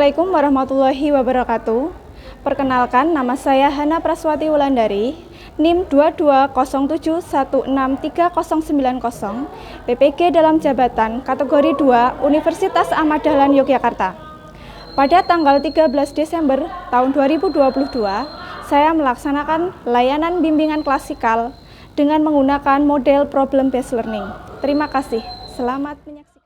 Assalamualaikum warahmatullahi wabarakatuh. Perkenalkan, nama saya Hana Praswati Wulandari, NIM 2207163090, PPG dalam jabatan kategori 2 Universitas Ahmad Dahlan Yogyakarta. Pada tanggal 13 Desember tahun 2022, saya melaksanakan layanan bimbingan klasikal dengan menggunakan model problem based learning. Terima kasih. Selamat menyaksikan.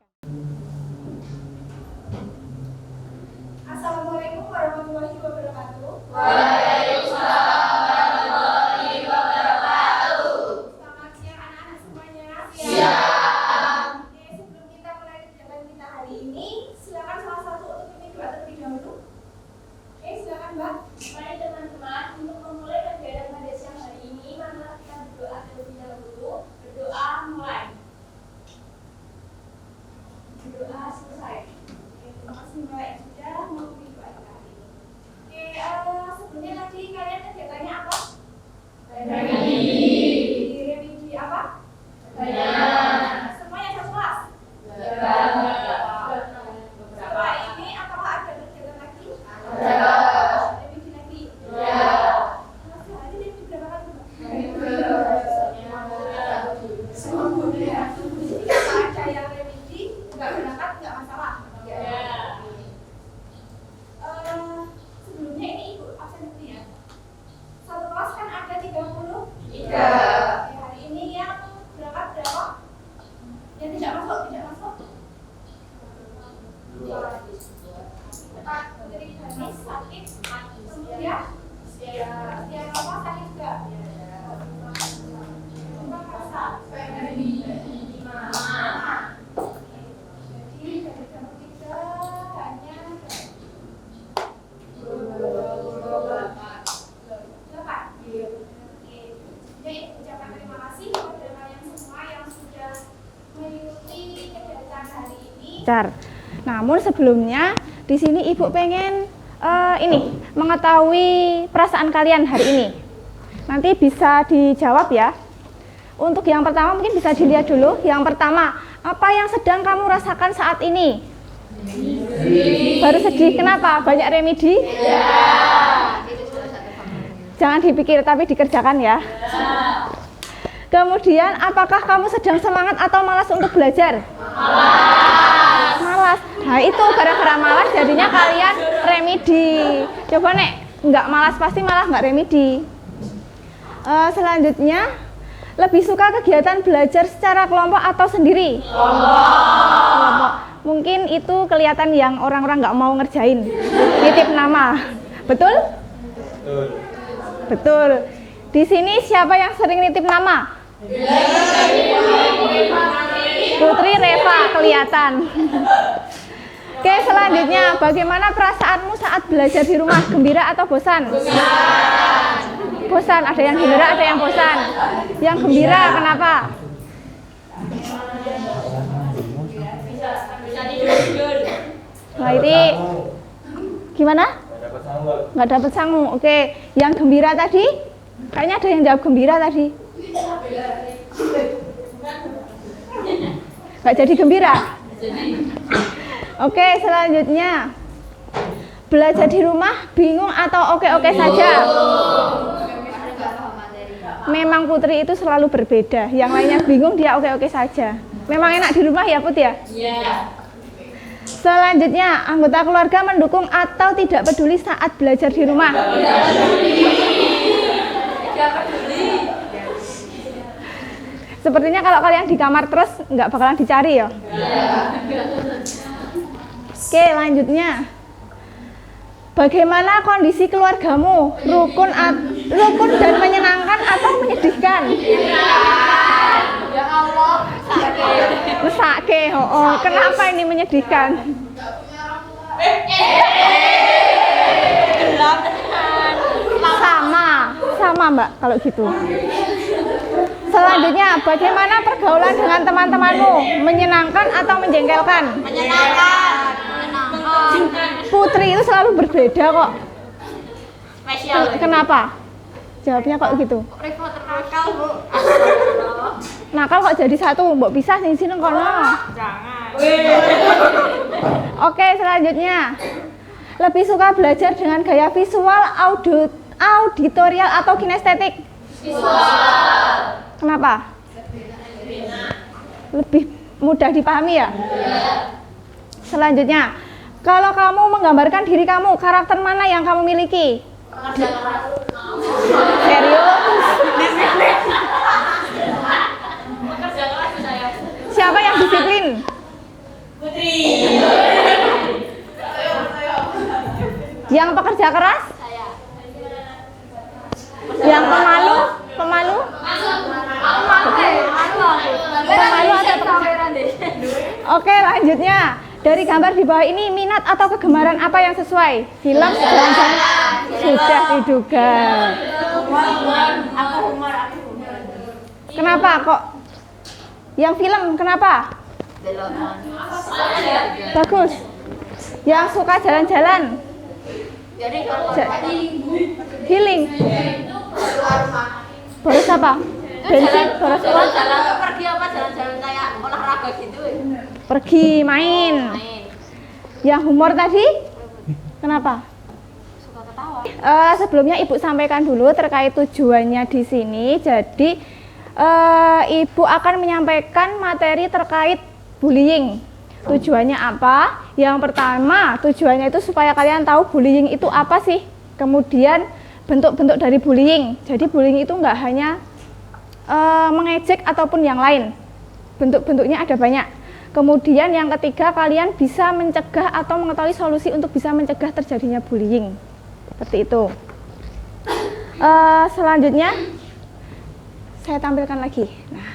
Assalamualaikum warahmatullahi wabarakatuh. Waalaikumsalam warahmatullahi wabarakatuh. Selamat siang anak-anak semuanya. Siang. Oke, sebelum kita mulai kegiatan kita hari ini, silakan salah satu untuk ini doa terlebih dahulu. Oke, silakan Mbak. Mari teman-teman, untuk memulai kegiatan pada siang hari ini, marilah kita berdoa terlebih dahulu. Berdoa mulai. Berdoa selesai. Oke, terima kasih Mbak yang sudah mengikuti doa kita hari ini. Oke, sebelumnya tadi kalian kegiatannya apa? Remedi apa? Semuanya satu kelas? Setelah ini apakah ada kegiatan lagi? Remedi lagi? Sehari remedi berapa kali Mbak? Semua ya. Jadi kalau ada yang remedi nggak berangkat nggak masalah. Sebelumnya ini Ibu absen dulu ya. Satu kelas kan ada 30. Oke, hari ini yang berangkat berapa? Yang tidak masuk. Pak Putri Ganis sakit. Kemudian yang apa sakit juga? Mbak Kasa. Jadi dari jam 3 hanya 8. Jadi ucapkan terima kasih kepada kalian semua yang sudah mengikuti kegiatan hari ini. Namun sebelumnya di sini Ibu pengen mengetahui perasaan kalian hari ini. Nanti bisa dijawab ya. Untuk yang pertama mungkin bisa dilihat dulu. Yang pertama, apa yang sedang kamu rasakan saat ini? Baru sedih. Kenapa? Banyak remedi? Jangan dipikir tapi dikerjakan ya. Kemudian apakah kamu sedang semangat atau malas untuk belajar? Malas. Nah itu gara-gara malas jadinya kalian remedi. Coba nek nggak malas pasti malah nggak remedi. Selanjutnya, lebih suka kegiatan belajar secara kelompok atau sendiri? Kelompok. Mungkin itu kelihatan yang orang-orang nggak mau ngerjain. Nitip nama. Betul? Betul. Di sini siapa yang sering nitip nama? Putri, Reva, kelihatan. Oke, selanjutnya, bagaimana perasaanmu saat belajar di rumah? Gembira atau bosan? Bosan. Ada yang gembira, ada yang bosan. Yang gembira, kenapa? Nah, ini gimana? Nggak dapat sangu. Oke, yang gembira tadi? Kayaknya ada yang jawab gembira tadi. Nggak jadi gembira? Oke, selanjutnya. Belajar di rumah bingung atau oke-oke saja? Memang Putri itu selalu berbeda. Yang lainnya bingung, dia oke-oke saja. Memang enak di rumah ya Put ya? Iya. Selanjutnya, anggota keluarga mendukung atau tidak peduli saat belajar di rumah? Sepertinya kalau kalian di kamar terus nggak bakalan dicari ya? Oke, lanjutnya. Bagaimana kondisi keluargamu? Rukun dan menyenangkan atau menyedihkan? Ya Allah, Mesake, kenapa ini menyedihkan? Sama Mbak kalau gitu. Selanjutnya, bagaimana pergaulan dengan teman-temanmu? Menyenangkan atau menjengkelkan? menyenangkan. Putri itu selalu berbeda kok. Spesial. Kenapa? Jawabnya kok gitu. Reva nakal, Bu. Nakal kok jadi satu, mbok pisah sing sini kono. Jangan. Oke, selanjutnya. Lebih suka belajar dengan gaya visual, auditorial, atau kinestetik? Visual. Kenapa? Lebih mudah dipahami ya? Selanjutnya, kalau kamu menggambarkan diri kamu, karakter mana yang kamu miliki? Serius? Siapa yang disiplin? Putri. Yang pekerja keras? Yang pemalu? Pemalu? Pemalu atau pekerja? Oke, lanjutnya. Dari gambar di bawah ini, minat atau kegemaran apa yang sesuai? Film, jalan-jalan? Sudah diduga. Kenapa kok? Yang film, kenapa? Bagus. Yang suka jalan-jalan? Healing. Boros apa? Bensin, boros uang? Pergi apa jalan-jalan kayak olahraga gitu. Pergi main. Yang humor tadi? Kenapa? Suka ketawa. Sebelumnya Ibu sampaikan dulu terkait tujuannya di sini. Jadi Ibu akan menyampaikan materi terkait bullying. Tujuannya apa? Yang pertama, tujuannya itu supaya kalian tahu bullying itu apa sih. Kemudian bentuk-bentuk dari bullying. Jadi bullying itu nggak hanya mengejek ataupun yang lain. Bentuk-bentuknya ada banyak. Kemudian yang ketiga, kalian bisa mencegah atau mengetahui solusi untuk bisa mencegah terjadinya bullying. Seperti itu. Selanjutnya, saya tampilkan lagi. Nah,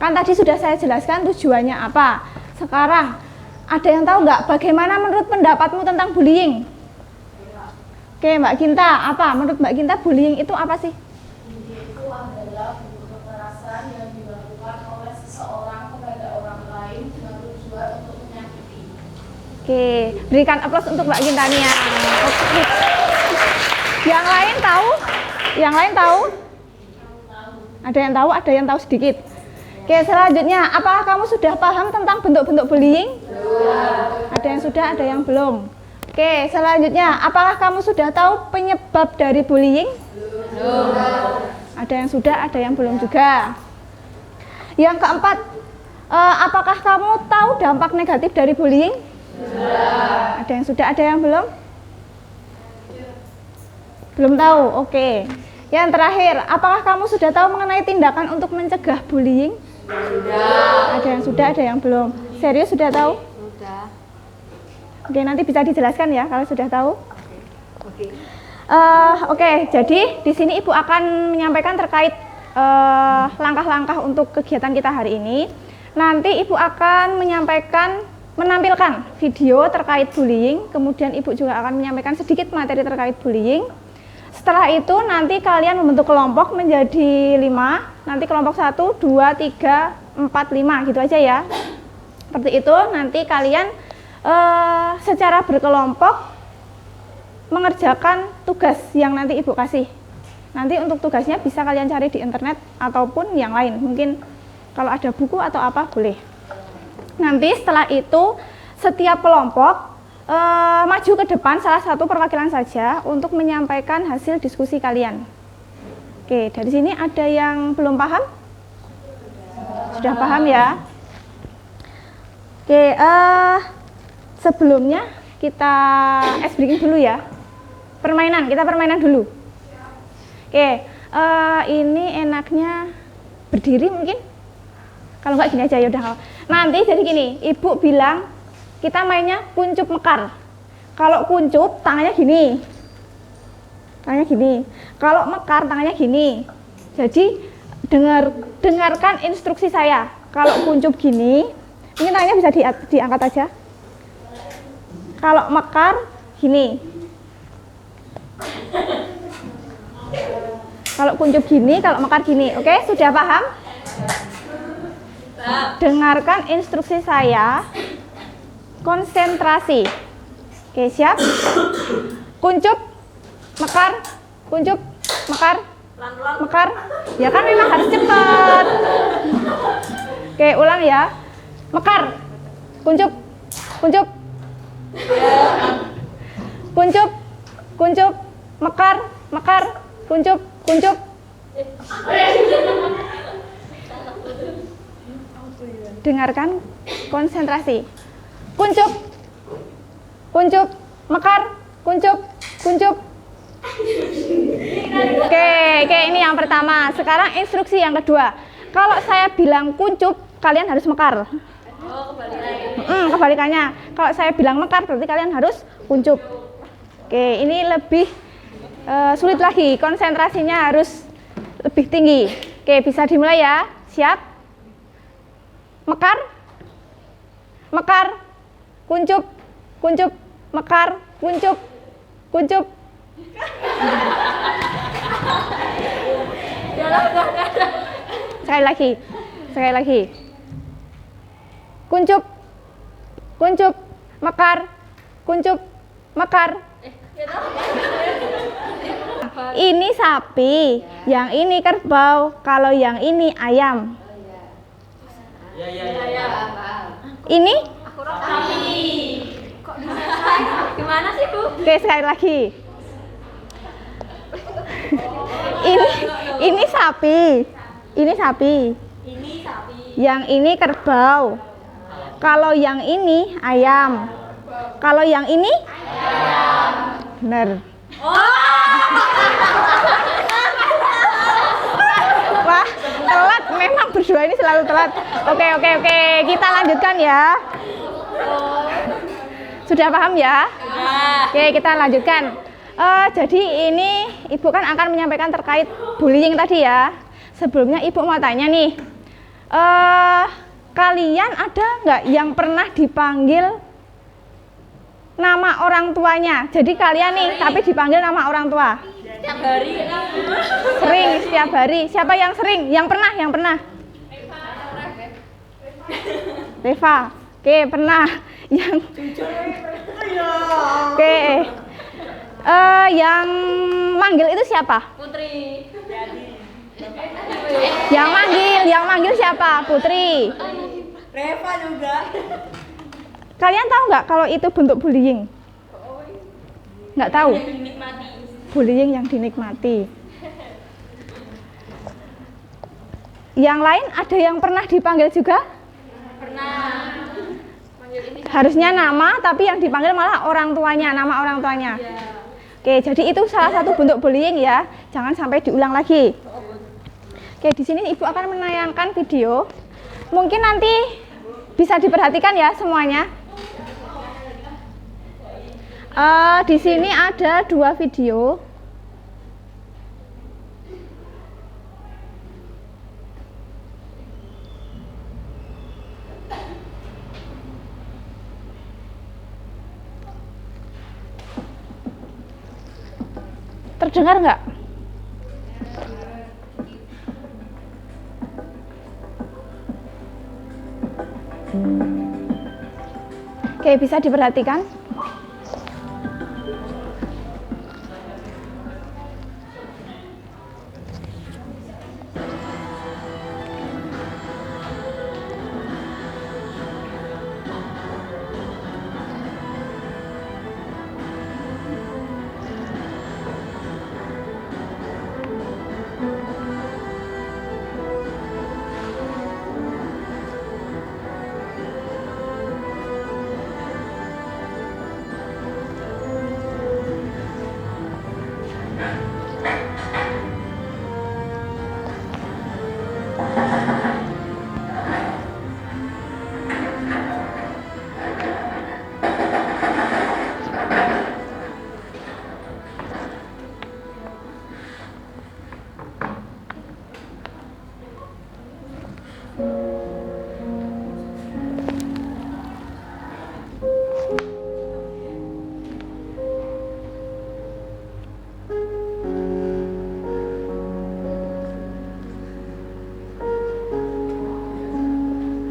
kan tadi sudah saya jelaskan tujuannya apa. Sekarang, ada yang tahu nggak bagaimana menurut pendapatmu tentang bullying? Oke, Mbak Ginta, apa? Menurut Mbak Ginta, bullying itu apa sih? Itu adalah bentuk kekerasan yang dilakukan oleh seseorang kepada orang lain dengan tujuan untuk menyakiti. Oke, berikan aplaus untuk Mbak Gintania. Oke. Yang lain tahu? Yang lain tahu? Ada yang tahu? Ada yang tahu sedikit? Oke, selanjutnya, apakah kamu sudah paham tentang bentuk-bentuk bullying? Ada yang sudah, ada yang belum. Oke, selanjutnya, apakah kamu sudah tahu penyebab dari bullying? Ada yang sudah, ada yang belum juga. Yang keempat, apakah kamu tahu dampak negatif dari bullying? Ada yang sudah, ada yang belum? Belum tahu, oke. Yang terakhir, apakah kamu sudah tahu mengenai tindakan untuk mencegah bullying? Ada yang sudah, ada yang belum. Serius sudah tahu? Sudah. Oke, nanti bisa dijelaskan ya kalau sudah tahu. Oke, jadi di sini Ibu akan menyampaikan terkait langkah-langkah untuk kegiatan kita hari ini. Nanti Ibu akan menampilkan video terkait bullying, kemudian Ibu juga akan menyampaikan sedikit materi terkait bullying. Setelah itu nanti kalian membentuk kelompok menjadi 5, nanti kelompok 1, 2, 3, 4, 5 gitu aja ya. Seperti itu, nanti kalian secara berkelompok mengerjakan tugas yang nanti Ibu kasih. Nanti untuk tugasnya bisa kalian cari di internet ataupun yang lain. Mungkin kalau ada buku atau apa boleh. Nanti setelah itu setiap kelompok maju ke depan salah satu perwakilan saja untuk menyampaikan hasil diskusi kalian. Oke, dari sini ada yang belum paham? Sudah paham ya? Oke, sebelumnya kita ice breaking dulu ya. Kita permainan dulu. Oke, ini enaknya berdiri mungkin? Kalau enggak gini aja ya udah. Nanti jadi gini, Ibu bilang kita mainnya kuncup mekar. Kalau kuncup tangannya gini. Tangannya gini. Kalau mekar tangannya gini. Jadi dengarkan instruksi saya. Kalau kuncup gini, ini tangannya bisa diangkat aja. Kalau mekar gini. Kalau kuncup gini, kalau mekar gini. Oke, sudah paham? Dengarkan instruksi saya. Konsentrasi. Oke, siap? Kuncup, mekar, kuncup, mekar, mekar. Ya kan memang harus cepat. Oke, ulang ya. Mekar, kuncup, kuncup. kuncup, kuncup, mekar, mekar, kuncup, kuncup. Dengarkan, konsentrasi. Kuncup, kuncup, mekar, kuncup, kuncup. Oke, ini yang pertama. Sekarang instruksi yang kedua. Kalau saya bilang kuncup, kalian harus mekar. Kebalikannya. Kalau saya bilang mekar, berarti kalian harus kuncup. Oke, ini lebih sulit lagi. Konsentrasinya harus lebih tinggi. Oke, bisa dimulai ya. Siap? Mekar, mekar, kuncup, kuncup, mekar, kuncup, kuncup. Sekali lagi, kuncup, kuncup, mekar, kuncup, mekar. Ini sapi, yang ini kerbau, kalau yang ini ayam. Ini? Kok bisa? Gimana sih, Bu? Oke, sekali lagi. Ini sapi. Ini sapi. Ini sapi. Yang ini kerbau. Kalau yang ini ayam. Kalau yang ini? Ayam. Benar. Wah, telat. Memang berdua ini selalu telat. Oke. Kita lanjutkan ya. Sudah paham ya? Oke, kita lanjutkan. Jadi ini Ibu kan akan menyampaikan terkait bullying tadi ya. Sebelumnya Ibu mau tanya nih, kalian ada nggak yang pernah dipanggil nama orang tuanya? Jadi kalian nih, tapi dipanggil nama orang tua. Setiap hari. Sering, setiap hari. Siapa yang sering? Yang pernah? Reva. Oke, pernah. Yang Oke. Yang manggil itu siapa? Putri. Yang manggil siapa? Putri. Reva juga. Kalian tahu nggak kalau itu bentuk bullying? Nggak tahu? Dinikmati. Bullying yang dinikmati. Yang lain ada yang pernah dipanggil juga? Pernah. Harusnya nama, tapi yang dipanggil malah orang tuanya, nama orang tuanya. Oke, jadi itu salah satu bentuk bullying ya. Jangan sampai diulang lagi. Oke, di sini Ibu akan menayangkan video. Mungkin nanti bisa diperhatikan ya semuanya. Di sini ada 2 video. Terdengar nggak? Oke, bisa diperhatikan.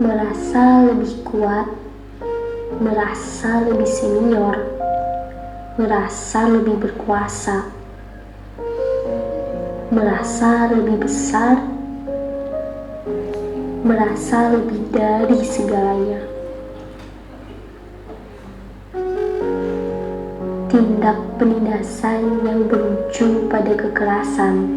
Merasa lebih kuat, merasa lebih senior, merasa lebih berkuasa, merasa lebih besar, merasa lebih dari segalanya. Tinggi tindak penindasan yang berujung pada kekerasan.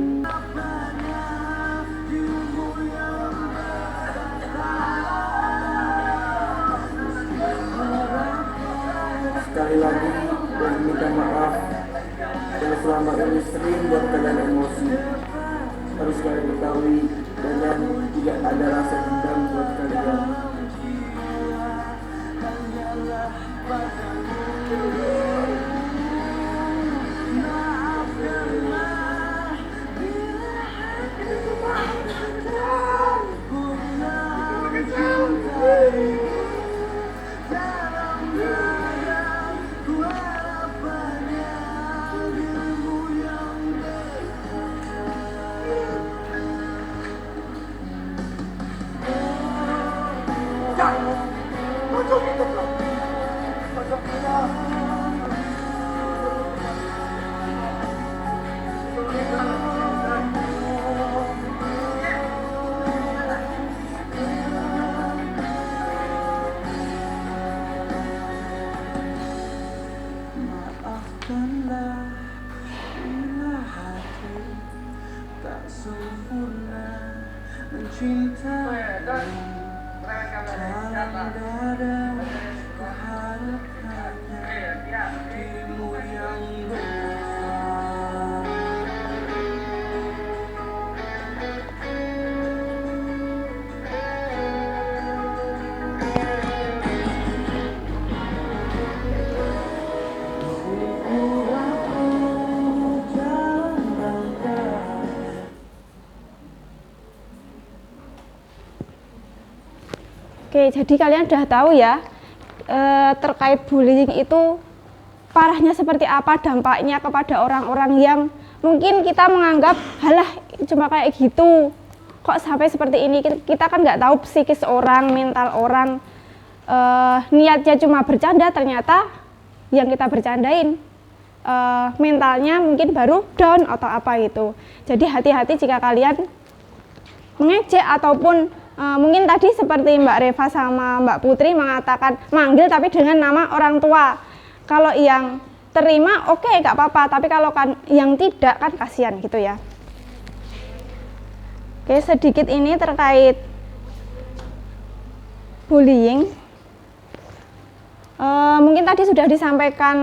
Sekali lagi, dan minta maaf kalau selama ini sering buat kalian emosi. Harus kalian ketahui, dan tidak ada rasa dendam buat kalian. Maafkanlah bila hati tak sempurna mencintai. Dalam dada ku harap hanya dirimu yang benar. Oke, jadi kalian udah tahu ya terkait bullying itu parahnya seperti apa, dampaknya kepada orang-orang yang mungkin kita menganggap halah cuma kayak gitu, kok sampai seperti ini. Kita kan nggak tahu psikis orang, mental orang, niatnya cuma bercanda, ternyata yang kita bercandain mentalnya mungkin baru down atau apa gitu. Jadi hati-hati jika kalian mengejek ataupun mungkin tadi seperti Mbak Reva sama Mbak Putri mengatakan manggil tapi dengan nama orang tua. Kalau yang terima oke, nggak apa-apa, tapi kalau kan yang tidak kan kasihan gitu ya. Oke, sedikit ini terkait bullying. Mungkin tadi sudah disampaikan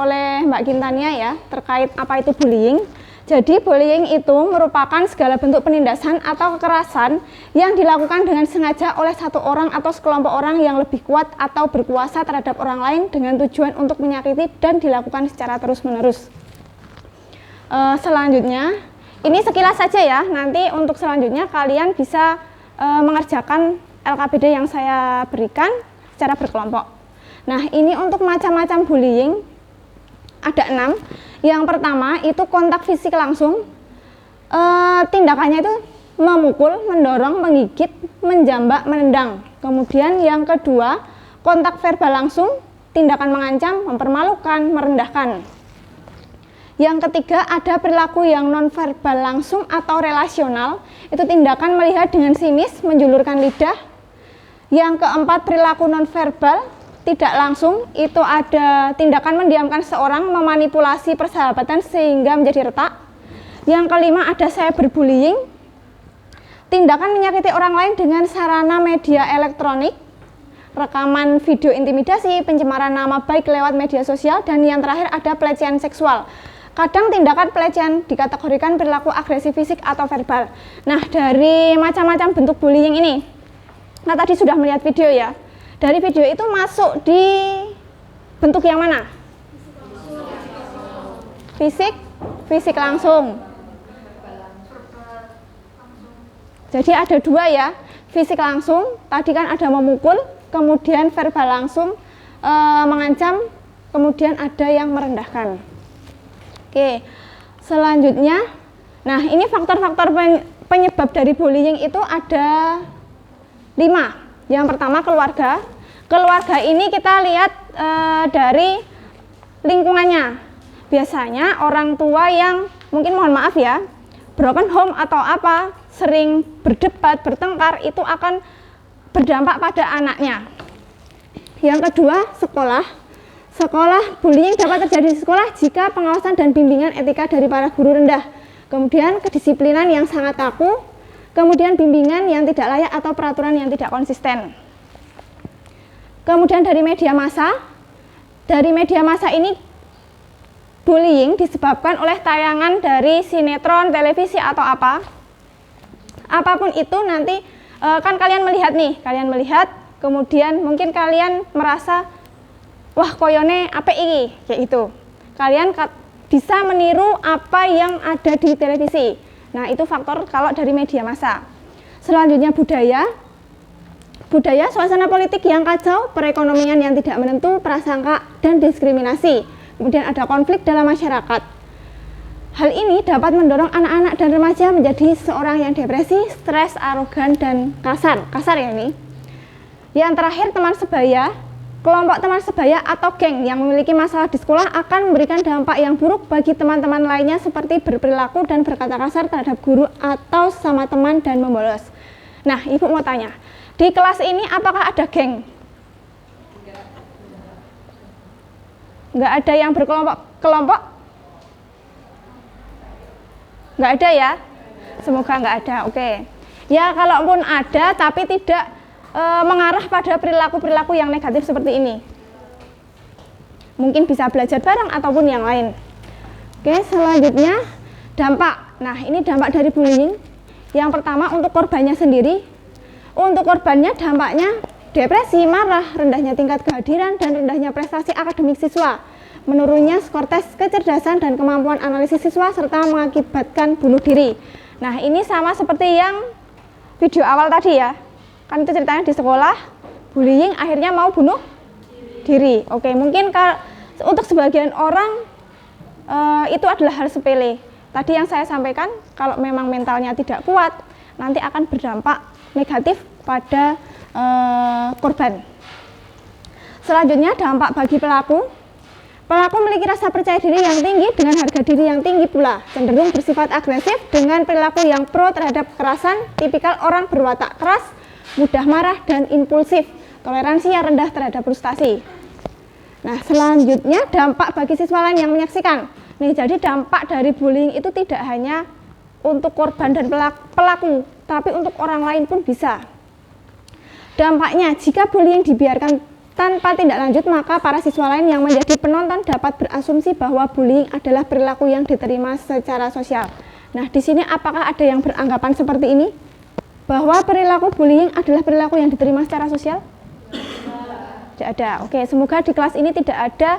oleh Mbak Gintania ya terkait apa itu bullying. Jadi bullying itu merupakan segala bentuk penindasan atau kekerasan yang dilakukan dengan sengaja oleh satu orang atau sekelompok orang yang lebih kuat atau berkuasa terhadap orang lain dengan tujuan untuk menyakiti dan dilakukan secara terus-menerus. Selanjutnya, ini sekilas saja ya, nanti untuk selanjutnya kalian bisa mengerjakan LKPD yang saya berikan secara berkelompok. Nah, ini untuk macam-macam bullying ada 6. Yang pertama itu kontak fisik langsung, tindakannya itu memukul, mendorong, menggigit, menjambak, menendang. Kemudian yang kedua kontak verbal langsung, tindakan mengancam, mempermalukan, merendahkan. Yang ketiga ada perilaku yang nonverbal langsung atau relasional, itu tindakan melihat dengan sinis, menjulurkan lidah. Yang keempat perilaku nonverbal tidak langsung, itu ada tindakan mendiamkan seorang, memanipulasi persahabatan sehingga menjadi retak. Yang kelima ada cyberbullying, tindakan menyakiti orang lain dengan sarana media elektronik, rekaman video intimidasi, pencemaran nama baik lewat media sosial, dan yang terakhir ada pelecehan seksual. Kadang tindakan pelecehan dikategorikan perilaku agresi fisik atau verbal. Nah, dari macam-macam bentuk bullying ini, nah tadi sudah melihat video ya. Dari video itu masuk di bentuk yang mana? Fisik langsung. Jadi ada 2 ya, fisik langsung, tadi kan ada memukul, kemudian verbal langsung, mengancam, kemudian ada yang merendahkan. Oke, selanjutnya, nah ini faktor-faktor penyebab dari bullying itu ada 5. Yang pertama keluarga. Keluarga ini kita lihat dari lingkungannya. Biasanya orang tua yang mungkin mohon maaf ya, broken home atau apa, sering berdebat, bertengkar, itu akan berdampak pada anaknya. Yang kedua sekolah. Sekolah, bullying dapat terjadi di sekolah jika pengawasan dan bimbingan etika dari para guru rendah. Kemudian kedisiplinan yang sangat kaku, kemudian bimbingan yang tidak layak atau peraturan yang tidak konsisten. Kemudian dari media massa ini bullying disebabkan oleh tayangan dari sinetron, televisi atau apapun itu nanti kan kalian melihat, kemudian mungkin kalian merasa wah koyone apa ini kayak gitu. Kalian bisa meniru apa yang ada di televisi. Nah, itu faktor kalau dari media massa. Selanjutnya budaya, suasana politik yang kacau, perekonomian yang tidak menentu, prasangka dan diskriminasi. Kemudian ada konflik dalam masyarakat. Hal ini dapat mendorong anak-anak dan remaja menjadi seorang yang depresi, stres, arogan dan kasar ya ini. Yang terakhir teman sebaya. Kelompok teman sebaya atau geng yang memiliki masalah di sekolah akan memberikan dampak yang buruk bagi teman-teman lainnya seperti berperilaku dan berkata kasar terhadap guru atau sama teman dan membolos. Nah, Ibu mau tanya, di kelas ini apakah ada geng? Nggak ada yang berkelompok? Nggak ada ya? Semoga nggak ada, oke. Ya, kalaupun ada tapi tidak mengarah pada perilaku-perilaku yang negatif seperti ini. Mungkin bisa belajar bareng ataupun yang lain. Oke, selanjutnya dampak. Nah, ini dampak dari bullying. Yang pertama untuk korbannya sendiri. Untuk korbannya dampaknya depresi, marah, rendahnya tingkat kehadiran dan rendahnya prestasi akademik siswa, menurunnya skor tes kecerdasan dan kemampuan analisis siswa serta mengakibatkan bunuh diri. Nah, ini sama seperti yang video awal tadi ya. Kan itu ceritanya di sekolah, bullying akhirnya mau bunuh diri. Oke, mungkin untuk sebagian orang itu adalah hal sepele. Tadi yang saya sampaikan, kalau memang mentalnya tidak kuat, nanti akan berdampak negatif pada korban. Selanjutnya dampak bagi pelaku. Pelaku memiliki rasa percaya diri yang tinggi dengan harga diri yang tinggi pula, cenderung bersifat agresif dengan perilaku yang pro terhadap kekerasan, tipikal orang berwatak keras, mudah marah dan impulsif, toleransi yang rendah terhadap frustasi. Nah, selanjutnya dampak bagi siswa lain yang menyaksikan. Nih, jadi dampak dari bullying itu tidak hanya untuk korban dan pelaku, tapi untuk orang lain pun bisa. Dampaknya, jika bullying dibiarkan tanpa tindak lanjut, maka para siswa lain yang menjadi penonton dapat berasumsi bahwa bullying adalah perilaku yang diterima secara sosial. Nah, di sini apakah ada yang beranggapan seperti ini? Bahwa perilaku bullying adalah perilaku yang diterima secara sosial? Tidak ada. Oke, semoga di kelas ini tidak ada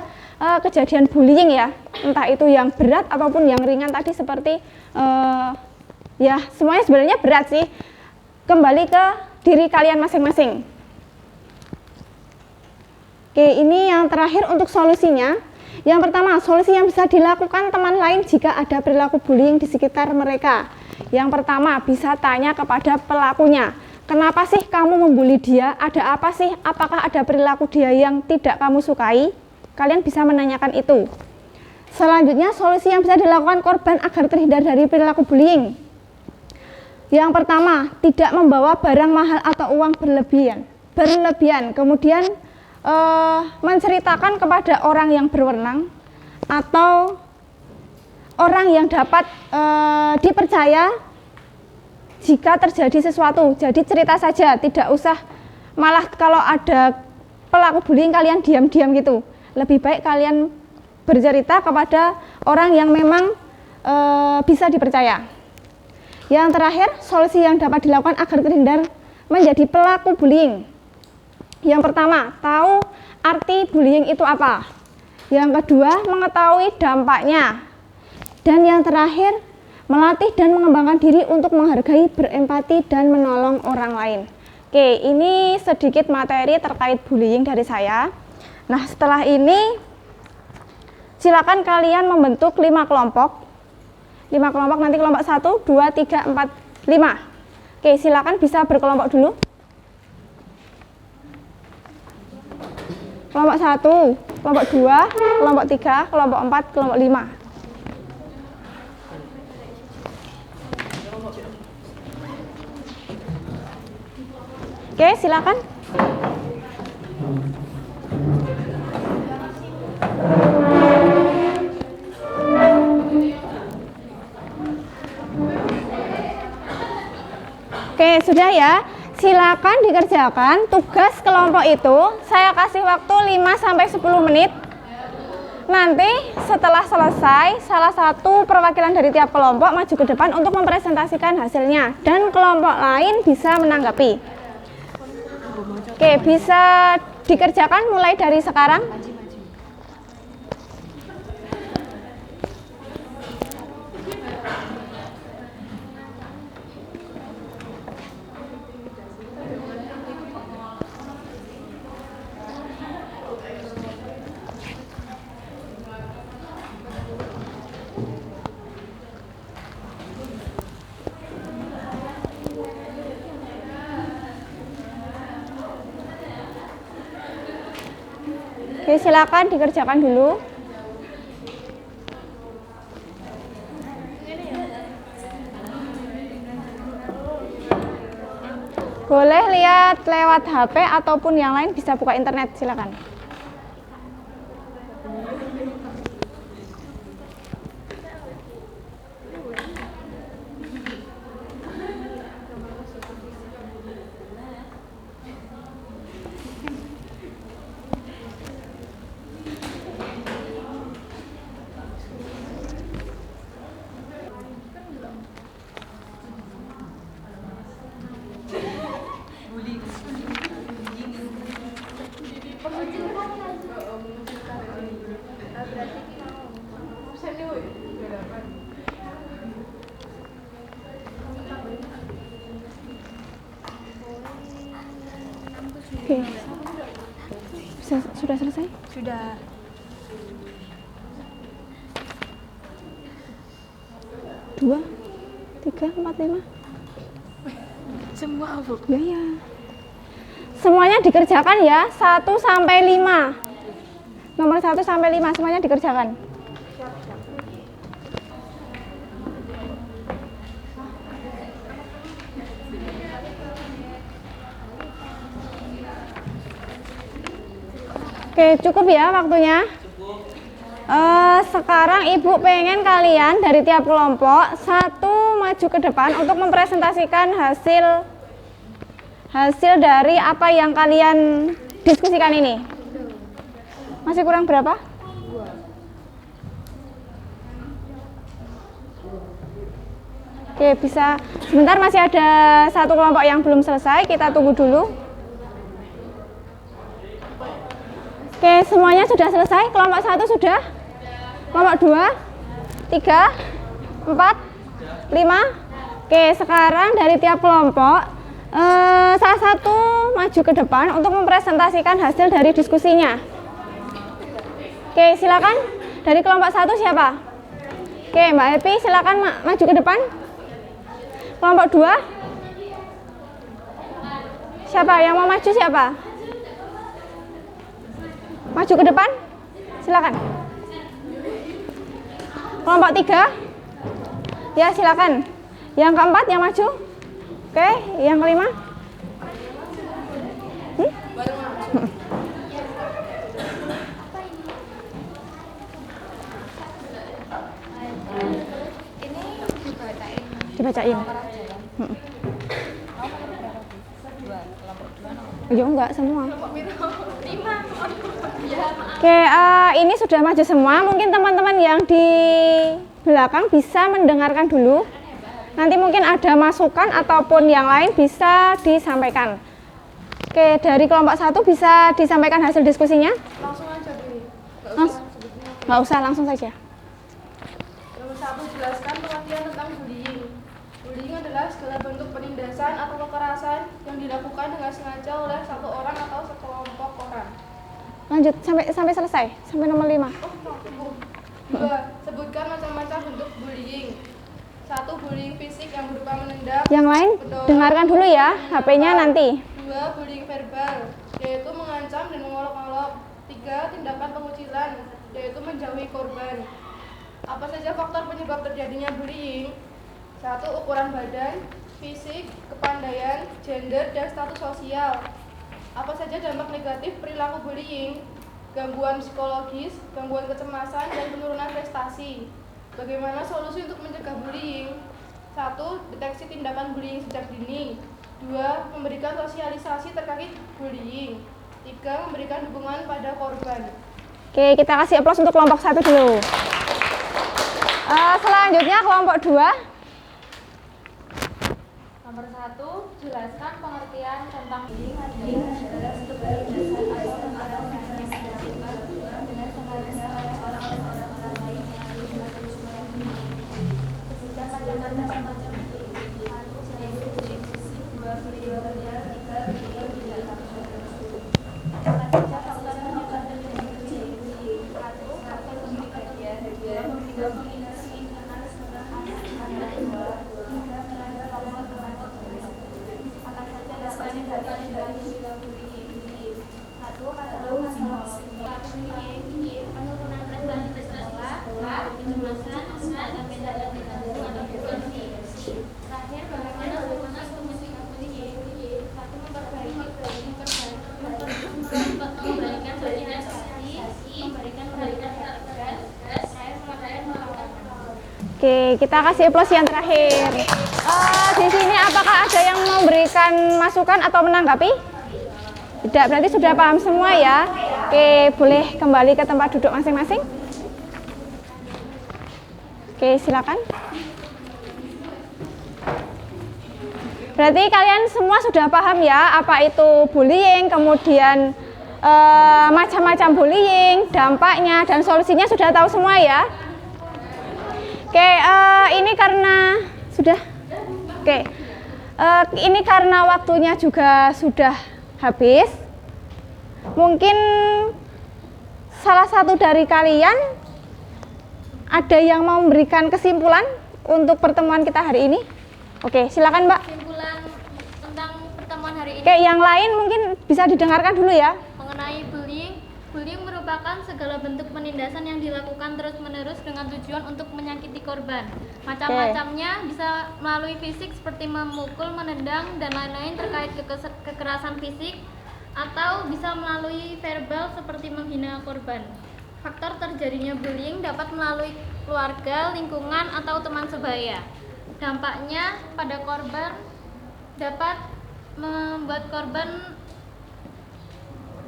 kejadian bullying ya, entah itu yang berat ataupun yang ringan tadi seperti ya semuanya sebenarnya berat sih. Kembali ke diri kalian masing-masing. Oke, ini yang terakhir untuk solusinya. Yang pertama, solusi yang bisa dilakukan teman lain jika ada perilaku bullying di sekitar mereka. Yang pertama, bisa tanya kepada pelakunya. Kenapa sih kamu membuli dia? Ada apa sih? Apakah ada perilaku dia yang tidak kamu sukai? Kalian bisa menanyakan itu. Selanjutnya, solusi yang bisa dilakukan korban agar terhindar dari perilaku bullying. Yang pertama, tidak membawa barang mahal atau uang berlebihan. Kemudian menceritakan kepada orang yang berwenang atau orang yang dapat dipercaya jika terjadi sesuatu. Jadi cerita saja, tidak usah malah kalau ada pelaku bullying kalian diam-diam gitu. Lebih baik kalian bercerita kepada orang yang memang bisa dipercaya. Yang terakhir, solusi yang dapat dilakukan agar terhindar menjadi pelaku bullying. Yang pertama, tahu arti bullying itu apa. Yang kedua, mengetahui dampaknya. Dan yang terakhir, melatih dan mengembangkan diri untuk menghargai, berempati, dan menolong orang lain. Oke, ini sedikit materi terkait bullying dari saya. Nah, setelah ini, silakan kalian membentuk 5 kelompok. 5 kelompok, nanti kelompok 1, 2, 3, 4, 5. Oke, silakan bisa berkelompok dulu. Kelompok 1, kelompok 2, kelompok 3, kelompok 4, kelompok 5. Oke, silakan. Oke, sudah ya. Silakan dikerjakan tugas kelompok itu. Saya kasih waktu 5-10 menit. Nanti setelah selesai, salah satu perwakilan dari tiap kelompok maju ke depan untuk mempresentasikan hasilnya dan kelompok lain bisa menanggapi. Oke, bisa dikerjakan mulai dari sekarang. Oke, silakan dikerjakan dulu. Boleh lihat lewat HP ataupun yang lain, bisa buka internet, silakan. Oke. Sudah selesai? Sudah. Dua, tiga, empat, lima. Semua, Bu. Ya. Semuanya dikerjakan ya, 1 sampai 5. Nomor 1 sampai 5 semuanya dikerjakan. Oke, cukup ya waktunya. Sekarang Ibu pengen kalian dari tiap kelompok satu maju ke depan untuk mempresentasikan hasil dari apa yang kalian diskusikan ini. Masih kurang berapa? 2. Oke, bisa. Sebentar, masih ada satu kelompok yang belum selesai, kita tunggu dulu. Oke, semuanya sudah selesai. Kelompok 1 sudah. Kelompok 2, 3, 4, 5. Oke, sekarang dari tiap kelompok salah satu maju ke depan untuk mempresentasikan hasil dari diskusinya. Oke, silakan. Dari kelompok 1 siapa? Oke, Mbak Epi, silakan maju ke depan. Kelompok 2. Siapa yang mau maju, siapa? Maju ke depan, silakan. Kelompok 3, ya silakan. Yang keempat yang maju. Oke, yang kelima. Dibacain. Ya enggak semua. Oke, ini sudah maju semua. Mungkin teman-teman yang di belakang bisa mendengarkan dulu. Nanti mungkin ada masukan ataupun yang lain bisa disampaikan. Oke, dari kelompok 1 bisa disampaikan hasil diskusinya? Langsung aja dulu. Nggak usah, langsung saja. Nomor 1, jelaskan pengertian tentang bullying. Bullying adalah segala bentuk penindasan atau kekerasan yang dilakukan dengan sengaja oleh satu orang atau sekelompok orang. Lanjut sampai selesai, sampai nomor 5. 2. Sebutkan macam-macam bentuk bullying. 1. Bullying fisik yang berupa menendang. Yang lain dengarkan dulu ya, HP-nya nanti. 2. Bullying verbal, yaitu mengancam dan mengolok-olok. 3. Tindakan pengucilan, yaitu menjauhi korban. Apa saja faktor penyebab terjadinya bullying? 1. Ukuran badan, fisik, kepandaian, gender, dan status sosial. Apa saja dampak negatif perilaku bullying? Gangguan psikologis, gangguan kecemasan, dan penurunan prestasi. Bagaimana solusi untuk mencegah bullying? 1. 1. Deteksi tindakan bullying sejak dini. 2. Memberikan sosialisasi terkait bullying. 3. Memberikan dukungan pada korban. Oke, kita kasih aplaus untuk kelompok 1 dulu. Selanjutnya kelompok 2. Nomor 1, jelaskan pengertian tentang bullying adalah bentuk penindasan atau tindakan yang dilakukan dengan sengaja oleh orang-orang lain yang terus ketika pada macam-macam bullying. 1. Eksklusif, 2. Video verbal, 3. Bullying tidak langsung. Apa saja faktor penyebab terjadi bullying? 1. Faktor kepribadian, 2. Komunikasi internal seorang anak, 2. Hingga melanggar kelompok kelompok bullying. Akan saja dasar dari bullying. 1. Masalah bullying, penurunan prestasi sekolah, kecemasan, dan mendadak tertentu atau depresi. Terakhir, bagaimana memutus bullying? 1. Memberikan sosialisasi, memberikan tegas, terakhir melakukan pengawasan. Oke, kita kasih aplaus yang terakhir. Di sini apakah ada yang memberikan masukan atau menanggapi? Tidak, berarti sudah paham semua ya. Oke, boleh kembali ke tempat duduk masing-masing. Oke, silakan. Berarti kalian semua sudah paham ya, apa itu bullying, kemudian macam-macam bullying, dampaknya, dan solusinya sudah tahu semua ya. Oke, ini karena sudah. Oke, ini karena waktunya juga sudah habis. Mungkin salah satu dari kalian ada yang mau memberikan kesimpulan untuk pertemuan kita hari ini. Oke, silakan Mbak. Kesimpulan tentang pertemuan hari ini. Oke, yang lain mungkin bisa didengarkan dulu ya. Mengenai bullying, bullying merupakan segala bentuk penindasan yang dilakukan terus-menerus dengan tujuan untuk menyakiti korban. Macam-macamnya bisa melalui fisik seperti memukul, menendang, dan lain-lain terkait kekerasan fisik, atau bisa melalui verbal seperti menghina korban. Faktor terjadinya bullying dapat melalui keluarga, lingkungan, atau teman sebaya. Dampaknya pada korban dapat membuat korban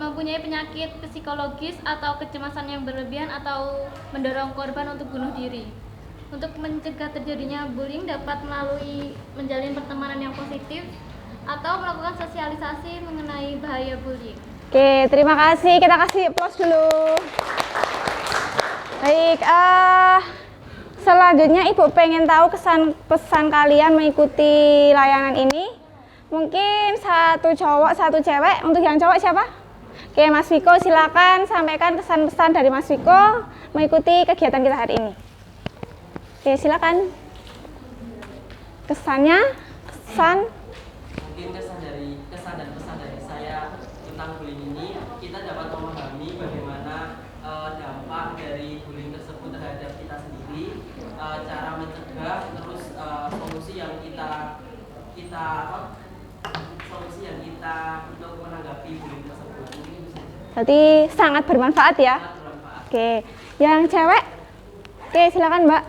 mempunyai penyakit psikologis atau kecemasan yang berlebihan atau mendorong korban untuk bunuh diri. Untuk mencegah terjadinya bullying dapat melalui menjalin pertemanan yang positif atau melakukan sosialisasi mengenai bahaya bullying. Oke, terima kasih. Kita kasih aplaus dulu. Baik, selanjutnya Ibu pengen tahu kesan-pesan kalian mengikuti layanan ini. Mungkin satu cowok, satu cewek. Untuk yang cowok siapa? Oke, Mas Viko, silakan sampaikan kesan-pesan dari Mas Viko mengikuti kegiatan kita hari ini. Oke, silakan. Kesannya, mungkin kesan dan pesan dari saya tentang bullying ini, kita dapat memahami bagaimana dampak dari bullying tersebut terhadap kita sendiri, cara mencegah, terus solusi yang kita untuk menanggapi bullying tersebut. Berarti sangat bermanfaat ya. Sangat bermanfaat. Oke, yang cewek? Oke, silakan Mbak.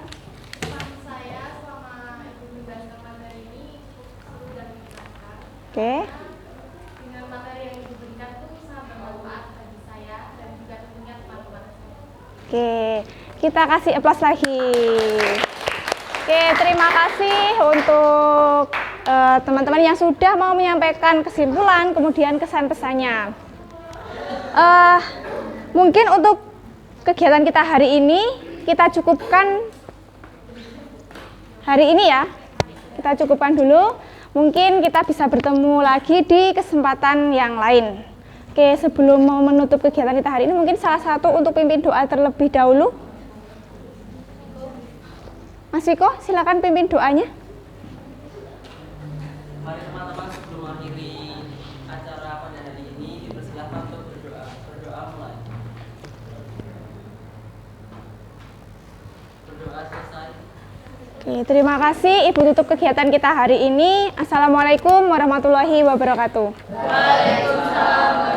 Saya selama membahas materi ini seru dan menyenangkan. Oke. Dengan materi yang diberikan itu sangat bermanfaat bagi saya dan juga tentunya teman-teman saya. Oke, kita kasih aplaus lagi. Oke, terima kasih untuk teman-teman yang sudah mau menyampaikan kesimpulan, kemudian kesan-pesannya. Mungkin untuk kegiatan kita hari ini, kita cukupkan hari ini ya. Kita cukupkan dulu. Mungkin kita bisa bertemu lagi di kesempatan yang lain. Oke, sebelum mau menutup kegiatan kita hari ini, mungkin salah satu untuk pimpin doa terlebih dahulu. Mas Viko, silakan pimpin doanya. Mari teman-teman, sebelum mengakhiri acara pada hari ini, dipersilakan untuk berdoa. Berdoa mulai. Berdoa selesai. Oke, terima kasih Ibu tutup kegiatan kita hari ini. Assalamualaikum warahmatullahi wabarakatuh. Waalaikumsalam.